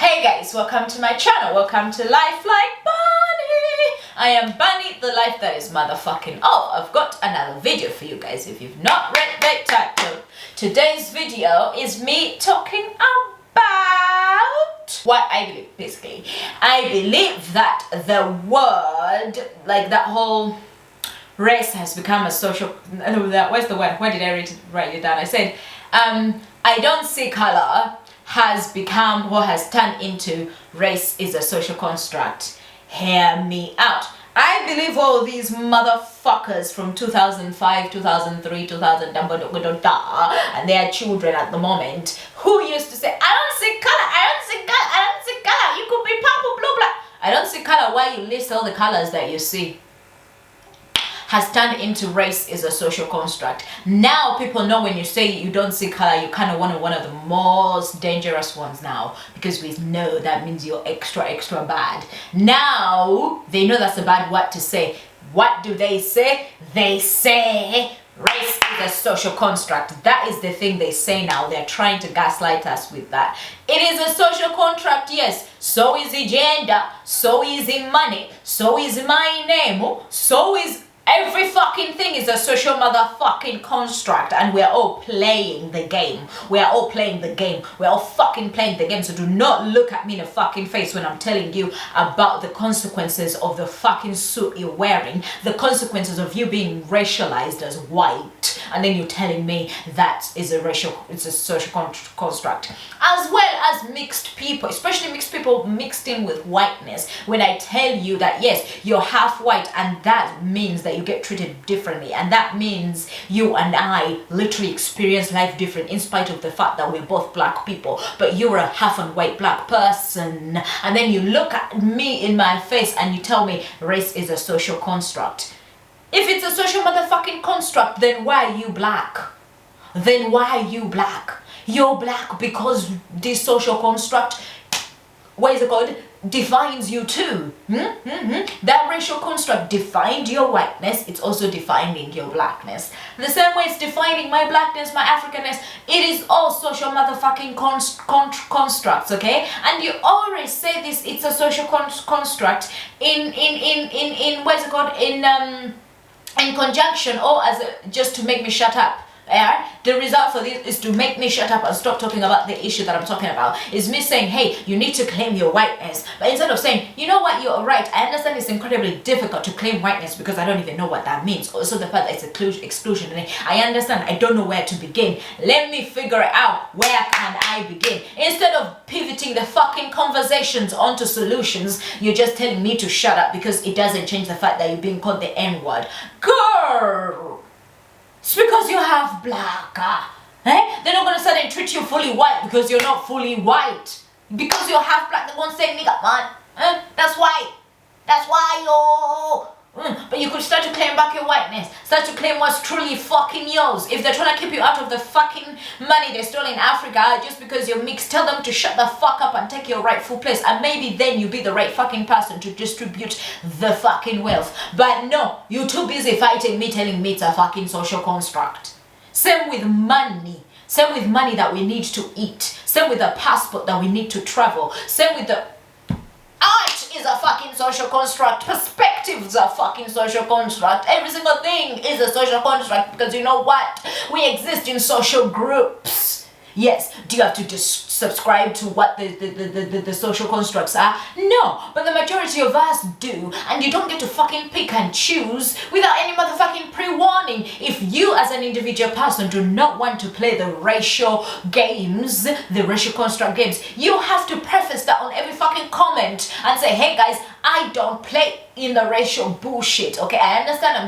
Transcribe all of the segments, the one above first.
Hey guys, welcome to my channel. Welcome to Life Like Bunny. I am Bunny, the life that is motherfucking oh. I've got another video for you guys if you've not read the title. Today's video is me talking about what I believe, basically. I believe that the word, like that whole race has become a social, where's the word? Where did I write it down? I said, I don't see color has become or has turned into race is a social construct. Hear me out. I believe all these motherfuckers from 2005, 2003, 2000 and their children at the moment who used to say, I don't see color, I don't see color, I don't see color, you could be purple, blah blah. I don't see color. Why you list all the colors that you see? Has turned into race is a social construct. Now people know when you say you don't see color, you kind of want one of the most dangerous ones now, because we know that means you're extra bad. Now they know that's a bad word to say. What do they say? They say race is a social construct. That is the thing they say now. They're trying to gaslight us with that. It is a social contract, yes. So is the gender, so is the money, so is my name, so is every fucking thing is a social motherfucking construct, and we're all playing the game. We're all playing the game. We're all fucking playing the game. So do not look at me in the fucking face when I'm telling you about the consequences of the fucking suit you're wearing, the consequences of you being racialized as white, and then you're telling me that is it's a social construct. As well as mixed people, especially mixed people mixed in with whiteness. When I tell you that yes, you're half white, and that means that you get treated differently, and that means you and I literally experience life different in spite of the fact that we're both black people, but you're a half and white black person, and then you look at me in my face and you tell me race is a social construct. If it's a social motherfucking construct, then why are you black? Then why are you black? You're black because this social construct, what is it called, defines you too. That racial construct defined your whiteness. It's also defining your blackness. The same way it's defining my blackness, my Africanness. It is all social motherfucking constructs, okay? And you always say this, it's a social construct in what is it called, in conjunction, or as just to make me shut up. Yeah, the result for this is to make me shut up and stop talking about the issue that I'm talking about. Is me saying, hey, you need to claim your whiteness. But instead of saying, you know what, you're right, I understand it's incredibly difficult to claim whiteness because I don't even know what that means. Also the fact that it's exclusionary. I understand, I don't know where to begin. Let me figure it out. Where can I begin? Instead of pivoting the fucking conversations onto solutions, you're just telling me to shut up because it doesn't change the fact that you're being called the N-word. Girl! It's because you're half black, They're not gonna sit and treat you fully white because you're not fully white. Because you're half black, they're gonna say, nigga, man, that's white. That's why yo. But you could start to claim back your whiteness. Start to claim what's truly fucking yours. If they're trying to keep you out of the fucking money they stole in Africa just because you're mixed, tell them to shut the fuck up and take your rightful place. And maybe then you'll be the right fucking person to distribute the fucking wealth. But no, you're too busy fighting me, telling me it's a fucking social construct. Same with money. Same with money that we need to eat. Same with the passport that we need to travel. Same with the art is a fucking social construct. Perspective is a fucking social construct. Every single thing is a social construct because you know what? We exist in social groups. Yes, do you have to just subscribe to what the social constructs are? No, but the majority of us do, and you don't get to fucking pick and choose without any motherfucking pre-warning. If you as an individual person do not want to play the racial games, the racial construct games, you have to preface that on every fucking comment and say, hey guys, I don't play in the racial bullshit, okay? I understand I'm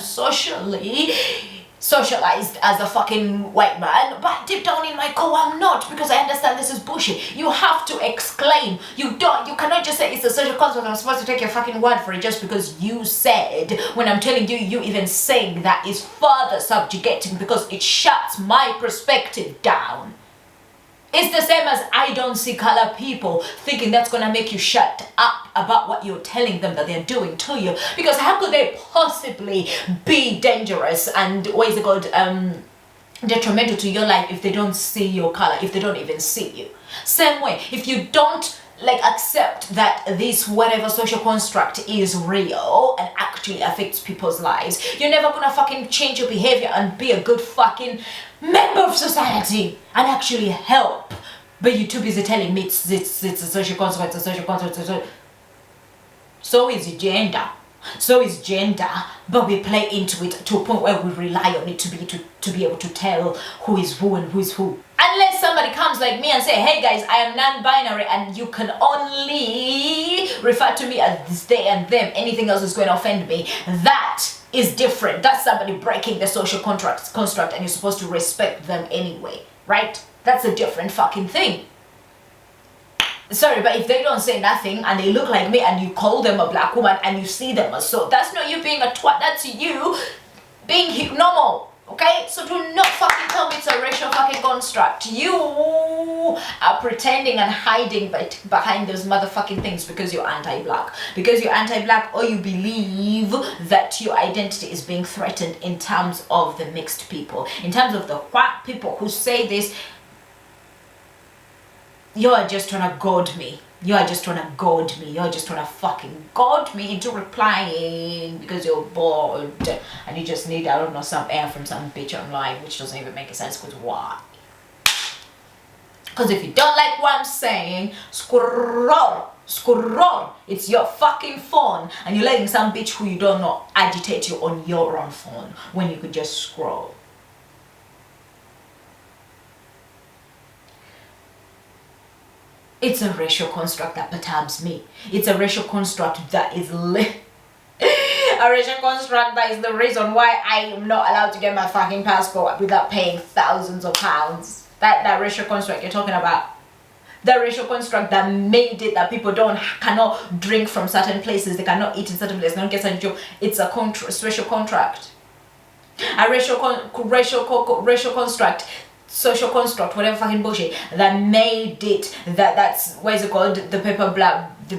socialized as a fucking white man, but deep down in my core I'm not, because I understand this is bullshit. You have to exclaim. You cannot just say it's a social construct. I'm supposed to take your fucking word for it just because you said, when I'm telling you, you even saying that is further subjugating because it shuts my perspective down. It's the same as I don't see color people thinking that's gonna make you shut up about what you're telling them that they're doing to you. Because how could they possibly be dangerous and what is it called, detrimental to your life if they don't see your color, if they don't even see you? Same way, if you don't like accept that this whatever social construct is real and actually affects people's lives, you're never gonna fucking change your behavior and be a good fucking member of society and actually help. But you're too busy telling me it's a social construct, it's a social construct, so is gender. So is gender, but we play into it to a point where we rely on it to be able to tell who is who and who is who. Unless somebody comes like me and say, hey guys, I am non-binary and you can only refer to me as this, they and them, anything else is going to offend me, that is different. That's somebody breaking the social construct and you're supposed to respect them anyway, right? That's a different fucking thing. Sorry, but if they don't say nothing and they look like me and you call them a black woman and you see them as so, that's not you being a twat, that's you being normal, okay? So do not fucking tell me it's a racial fucking construct. You are pretending and hiding behind those motherfucking things because you're anti-black. Because you're anti-black, or you believe that your identity is being threatened in terms of the mixed people. In terms of the white people who say this, you are just trying to goad me. You are just trying to goad me. You're just trying to fucking goad me into replying because you're bored and you just need, I don't know, some air from some bitch online, which doesn't even make sense. Because why? Because if you don't like what I'm saying, scroll. It's your fucking phone and you're letting some bitch who you don't know agitate you on your own phone when you could just scroll. It's a racial construct that perturbs me. It's a racial construct that is a racial construct that is the reason why I am not allowed to get my fucking passport without paying thousands of pounds. That racial construct you're talking about. The racial construct that made it that people cannot drink from certain places, they cannot eat in certain places, they don't get certain job. It's a racial contract. A racial construct, social construct, whatever fucking bullshit that made it that's what is it called, the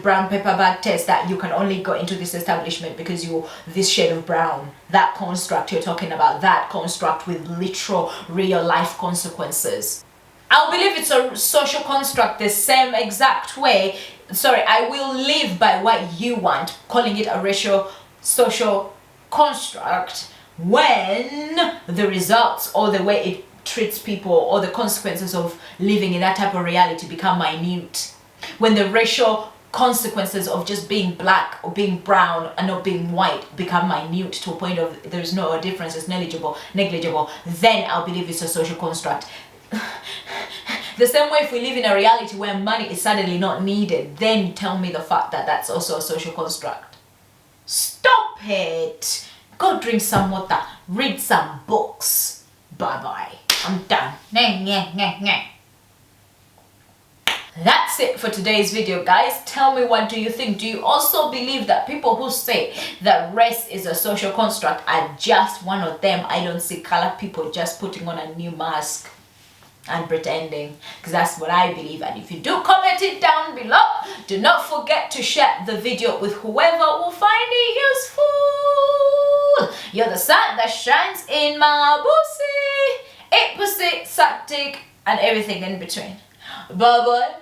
brown paper bag test, that you can only go into this establishment because you're this shade of brown. That construct you're talking about, that construct with literal real life consequences. I'll believe it's a social construct the same exact way. Sorry, I will live by what you want, calling it a racial social construct, when the results or the way it treats people or the consequences of living in that type of reality become minute. When the racial consequences of just being black or being brown and not being white become minute to a point of there's no difference, it's negligible, then I'll believe it's a social construct. The same way if we live in a reality where money is suddenly not needed, then you tell me the fact that that's also a social construct. Stop it! Go drink some water, read some books. Bye-bye. I'm done. That's it for today's video, guys. Tell me, what do you think? Do you also believe that people who say that race is a social construct are just one of them? I don't see colored people just putting on a new mask and pretending, because that's what I believe. And if you do, comment it down below. Do not forget to share the video with whoever will find it useful. You're the sun that shines in my pussy. 8%, Satic, and everything in between. Bye bye.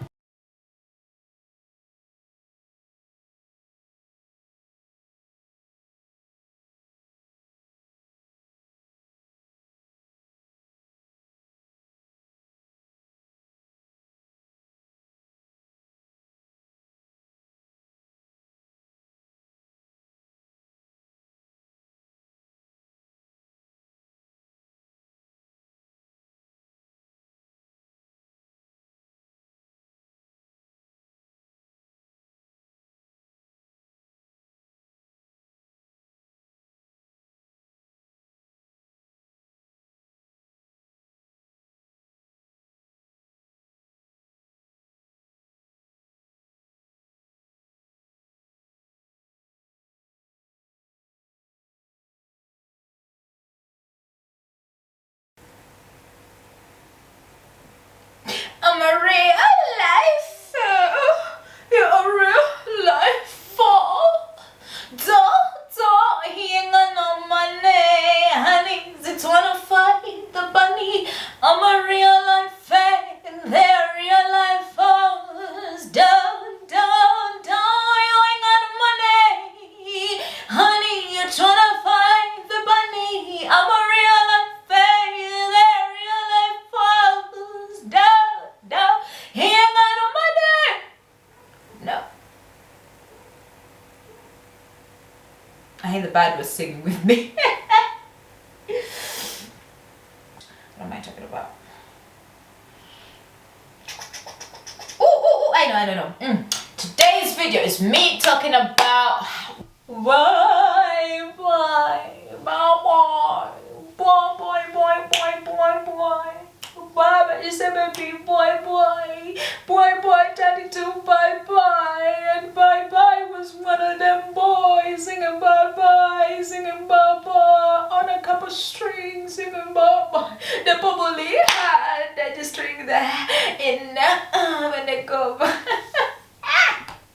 think the bird was singing with me. What am I talking about? I know. Today's video is me talking about boy, you say baby boy turned into bye, and bye was one of them boys singing bye on a couple strings, singing bye. They probably had the string there in when they go.